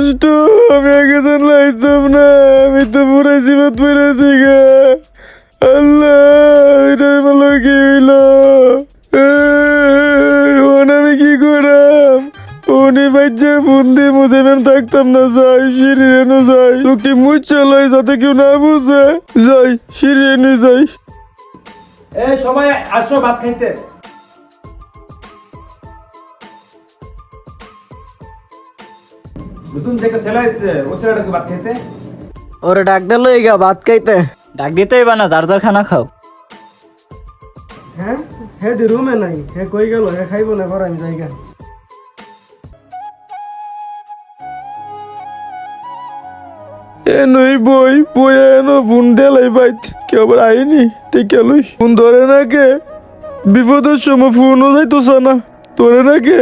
কষ্ট, আমি আগে জানলাম না, আমি তো পুরো জীবন পেরেছি গে। আল্লাহ, এটা বলো কি হইল? আমি কি করাম? উনি বাচ্চা ফোন দিয়ে মুঝে ম্যাম থাকতাম না, যাই সিঁড়ি যাই, তোকে মুখ চালাই যাতে কেউ না বুঝে, যাই সিঁড়ি যাই। এই সবাই আসো ভাত খাইতে। নতুন থেকে ছেলে এসছে, ও ছেলেটাকে ভাত খাইতে। ওরে ডাক দিল গা ভাত খাইতে। ডাক দিতেই বা না, যার যার খানা খাও। হ্যাঁ হ্যাঁ রুমে নাই, হ্যাঁ কই গেল, হ্যাঁ খাইব না, ঘর আমি জায়গা। এনই বই বই এনো ফোন দেলাই বাইত, কেউ আবার আইনি টেকে লই। ফোন ধরে না কে? বিপদের সময় ফোনও যাইতো না, ধরে না কে?